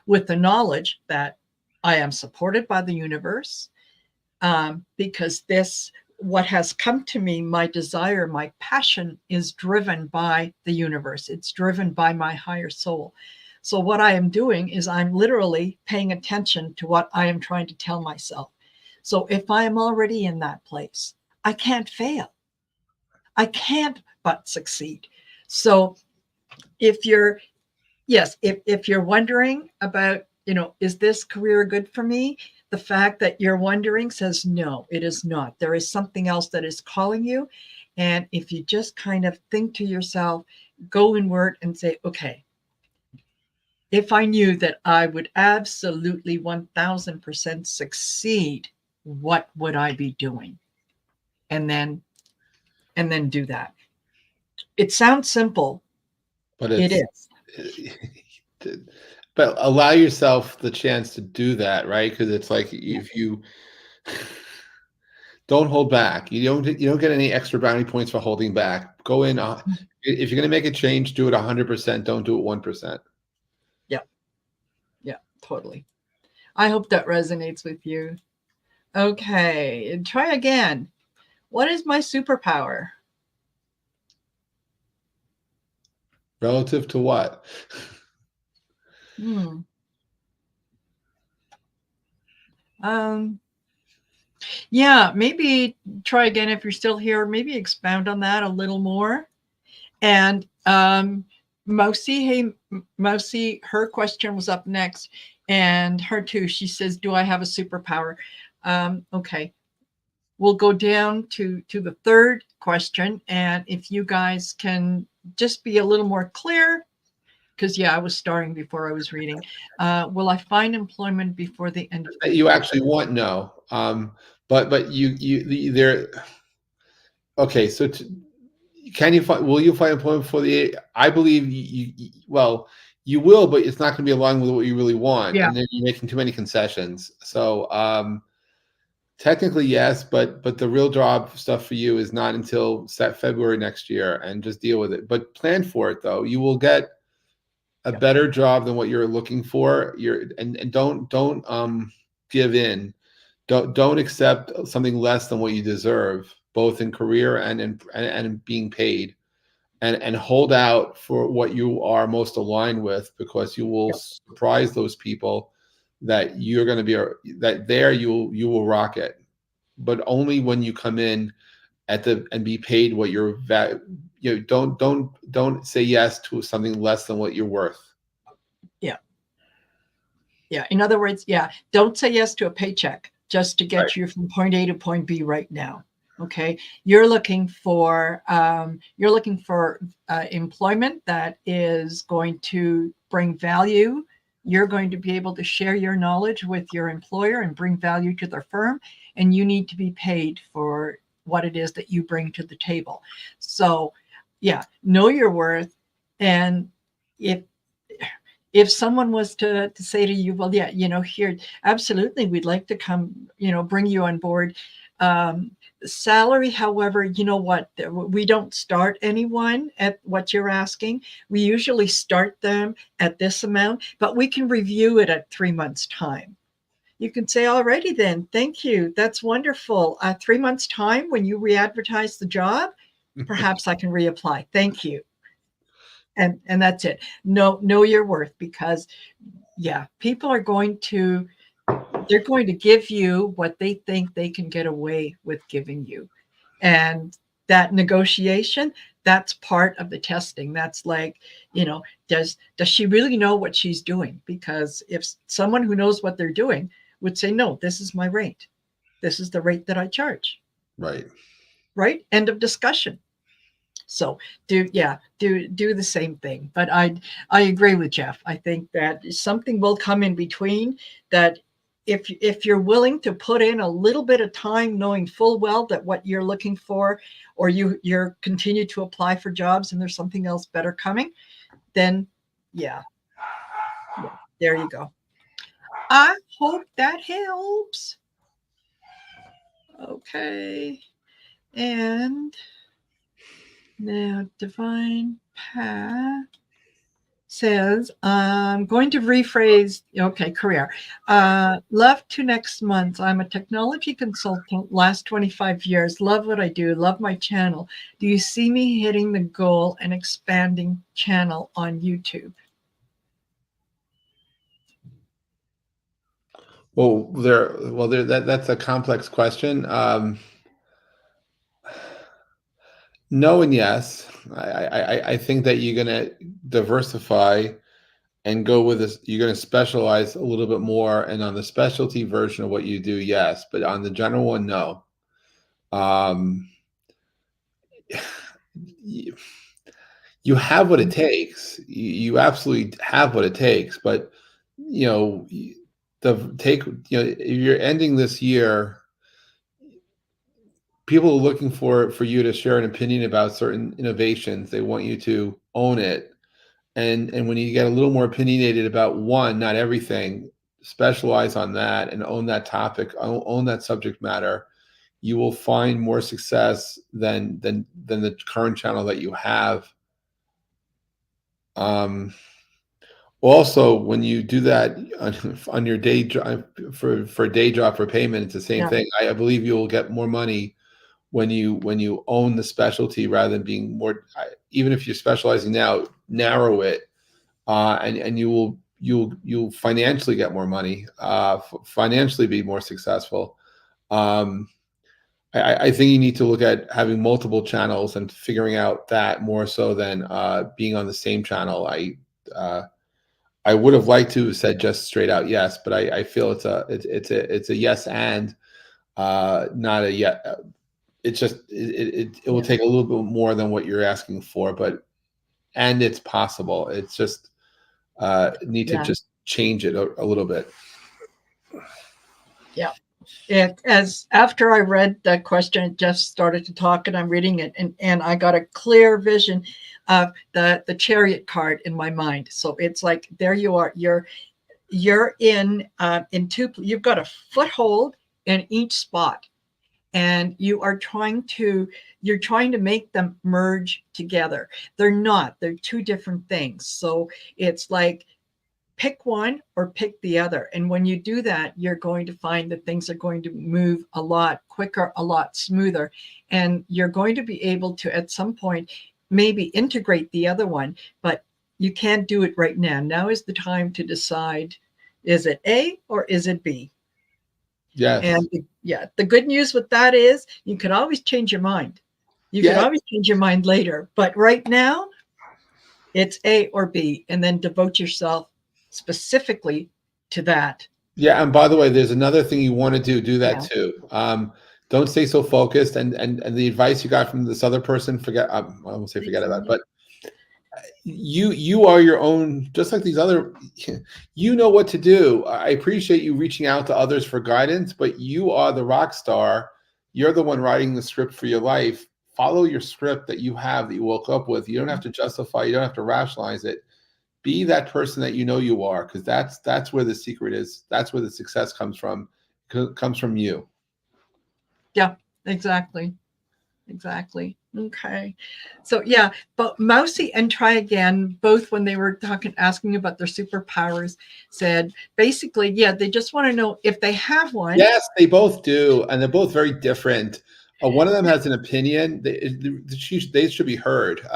with the knowledge that I am supported by the universe, because what has come to me, my desire, my passion, is driven by the universe. It's driven by my higher soul. So what I am doing is I'm literally paying attention to what I am trying to tell myself. So if I am already in that place, I can't fail. I can't but succeed. So if you're wondering about, is this career good for me? The fact that you're wondering says, no, it is not. There is something else that is calling you. And if you just kind of think to yourself, go inward and say, okay, if I knew that I would absolutely 1,000% succeed, what would I be doing? And then do that. It sounds simple. But It it's is. but allow yourself the chance to do that, right? Because it's like, if you don't hold back, you don't get any extra brownie points for holding back. Go in. If you're going to make a change, do it 100%. Don't do it 1%. Yeah. Yeah, totally. I hope that resonates with you. Okay, and try again. What is my superpower? Relative to what? Hmm. Yeah, maybe try again if you're still here. Maybe expound on that a little more. And Mousy, hey, Mousy, her question was up next. And her too, she says, do I have a superpower? Okay, we'll go down to the third question. And if you guys can just be a little more clear, because I was starting before I was reading. Will I find employment before the end of the You year? actually want, no. But you there. Okay, so can you find? Will you find employment before the? I believe well, you will, but it's not going to be aligned with what you really want, Yeah. and then you're making too many concessions. So technically, yes, but the real job stuff for you is not until February next year, and just deal with it. But plan for it, though. You will get a better job than what you're looking for. And don't give in. Don't accept something less than what you deserve, both in career and in being paid. And hold out for what you are most aligned with, because you will surprise those people that you're going to be that there you will rock it, but only when you come in and be paid what you're don't say yes to something less than what you're worth. Yeah. In other words, don't say yes to a paycheck just to get Right. you from point A to point B right now. Okay, you're looking for employment that is going to bring value. You're going to be able to share your knowledge with your employer and bring value to their firm, and you need to be paid for what it is that you bring to the table. So, know your worth. And if someone was to say to you, well, here, absolutely, we'd like to come, bring you on board. Salary, however, you know what, we don't start anyone at what you're asking. We usually start them at this amount, but we can review it at 3 months' time. You can say, alrighty then, thank you, that's wonderful. 3 months' time, when you re-advertise the job, perhaps I can reapply. Thank you. And that's it. Know your worth, because people are going to give you what they think they can get away with giving you. And that negotiation, that's part of the testing. That's like, does she really know what she's doing? Because if someone who knows what they're doing would say, no, this is my rate. This is the rate that I charge. Right. Right. End of discussion. So do the same thing. But I agree with Jeff. I think that something will come in between, that if you're willing to put in a little bit of time, knowing full well that what you're looking for, or you're continue to apply for jobs and there's something else better coming, then yeah, there you go. I hope that helps. Okay. And now Divine Path says, I'm going to rephrase, okay, career. Love to next month. I'm a technology consultant, last 25 years. Love what I do. Love my channel. Do you see me hitting the goal and expanding channel on YouTube? That's a complex question. No and yes. I think that you're going to diversify and go with this. You're going to specialize a little bit more, and on the specialty version of what you do, yes, but on the general one, no. You have what it takes. You absolutely have what it takes, but if you're ending this year, people are looking for you to share an opinion about certain innovations. They want you to own it. And when you get a little more opinionated about one, not everything, specialize on that and own that topic, own that subject matter, you will find more success than the current channel that you have. Also, when you do that on your day job for a day job for payment, it's the same thing. I believe you will get more money when you own the specialty rather than being more. Even if you're specializing now, narrow it, and you'll financially get more money, financially be more successful. I think you need to look at having multiple channels and figuring out that more so than being on the same channel. I would have liked to have said just straight out yes, but I feel it's a yes and not a yes. It's just it will take a little bit more than what you're asking for, and it's possible. It's just need to just change it a little bit. Yeah. As after I read that question, it just started to talk, and I'm reading it, and I got a clear vision of the chariot card in my mind. So it's like, there you are. You're in two. You've got a foothold in each spot, and you're trying to make them merge together. They're not. They're two different things. So it's like, pick one or pick the other. And when you do that, you're going to find that things are going to move a lot quicker, a lot smoother. And you're going to be able to, at some point, maybe integrate the other one, but you can't do it right now. Now is the time to decide, is it A or is it B? Yes. And the good news with that is you could always change your mind. You could always change your mind later. But right now, it's A or B, and then devote yourself specifically to that. Yeah, and by the way, there's another thing you want to do that too. Don't stay so focused, and the advice you got from this other person, forget. I won't say forget about it, but you are your own, just like these other. You know what to do. I appreciate you reaching out to others for guidance, but you are the rock star. You're the one writing the script for your life. Follow your script that you have, that you woke up with. You don't have to justify. You don't have to rationalize it. Be that person that you know you are, because that's where the secret is. That's where the success comes from. Comes from you. Yeah, exactly. Okay. So but Mousy and Try Again, both, when they were asking about their superpowers, said basically, they just want to know if they have one. Yes, they both do, and they're both very different. One of them has an opinion. They should be heard.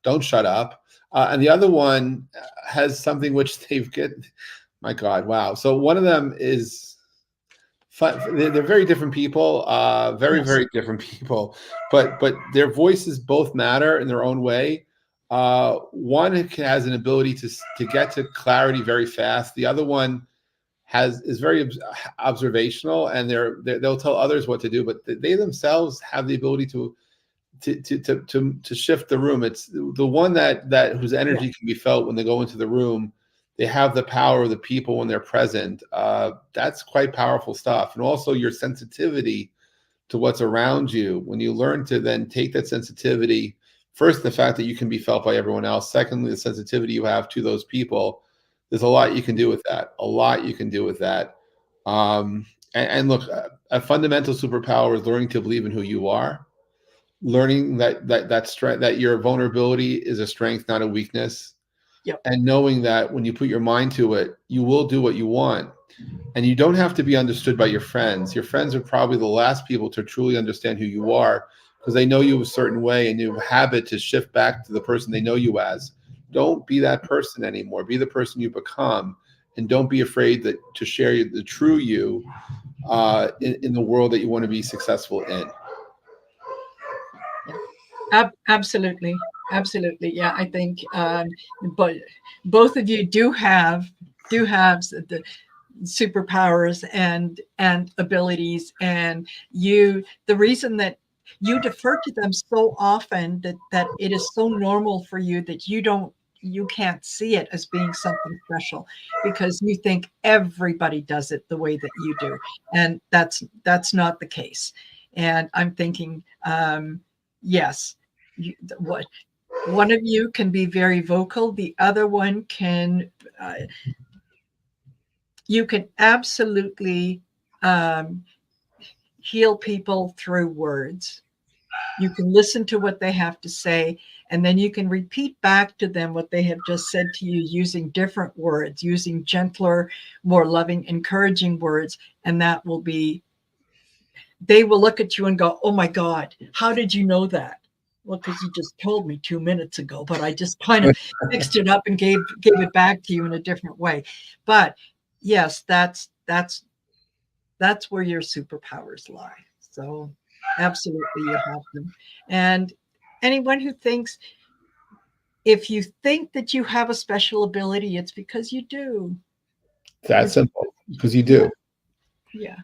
Don't shut up. And the other one has something which they've get. My God, wow. So one of them is they're very different people, very, Yes. very different people, but their voices both matter in their own way. One has an ability to get to clarity very fast. The other one is very observational, and they'll tell others what to do, but they themselves have the ability to shift the room. It's the one that whose Yeah. energy can be felt when they go into the room. They have the power of the people when they're present. That's quite powerful stuff. And also your sensitivity to what's around you. When you learn to then take that sensitivity, first, the fact that you can be felt by everyone else. Secondly, the sensitivity you have to those people. There's a lot you can do with that. A lot you can do with that. And look, a fundamental superpower is learning to believe in who you are, learning that strength, that your vulnerability is a strength, not a weakness. Yep. And knowing that when you put your mind to it, you will do what you want. And you don't have to be understood by your friends. Your friends are probably the last people to truly understand who you are, because they know you a certain way and you have a habit to shift back to the person they know you as. Don't be that person anymore. Be the person you become, and don't be afraid to share the true you in the world that you want to be successful in. Absolutely. Absolutely. Yeah, I think but both of you do have the superpowers and abilities, and the reason that you defer to them so often, that it is so normal for you that you can't see it as being something special, because you think everybody does it the way that you do, and that's not the case. And I'm thinking, yes, what one of you can be very vocal, the other one can you can absolutely heal people through words. You can listen to what they have to say, and then you can repeat back to them what they have just said to you, using different words, using gentler, more loving, encouraging words. And that will be, they will look at you and go, oh my God, how did you know that? Well, because you just told me 2 minutes ago, but I just kind of fixed it up and gave it back to you in a different way. But yes, that's where your superpowers lie. So absolutely, you have them. And anyone who thinks, if you think that you have a special ability, it's because you do. That's simple, because you Yeah. do. Yeah.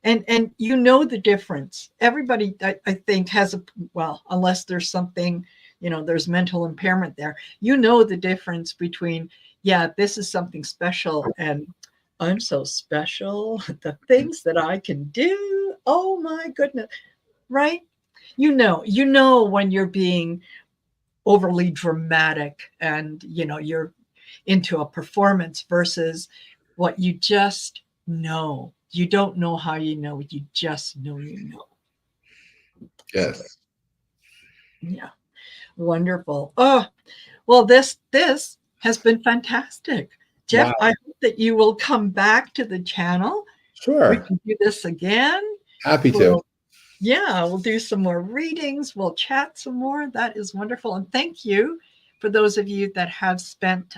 And you know the difference. Everybody, I think, has well, unless there's something, there's mental impairment there. You know the difference between, yeah, this is something special, and I'm so special. The things that I can do. Oh my goodness. Right? You know when you're being overly dramatic and, you're into a performance, versus what you just know. You don't know how you know, you just know you know. Yes. Yeah. Wonderful. Oh, well, this has been fantastic. Jeff, Wow. I hope that you will come back to the channel. We Sure. can do this again. Happy to. We'll do some more readings. We'll chat some more. That is wonderful. And thank you for those of you that have spent,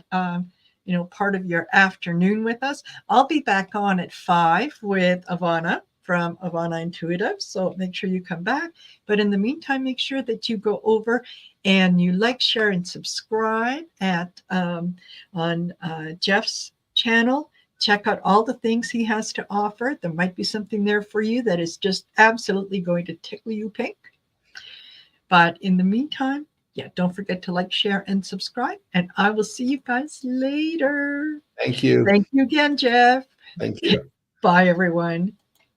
part of your afternoon with us. I'll be back on at 5 with Ivana from Ivana Intuitive. So make sure you come back. But in the meantime, make sure that you go over and you like, share, and subscribe on Jeff's channel. Check out all the things he has to offer. There might be something there for you that is just absolutely going to tickle you pink. But in the meantime, don't forget to like, share, and subscribe. And I will see you guys later. Thank you. Thank you again, Jeff. Thank you. Bye, everyone.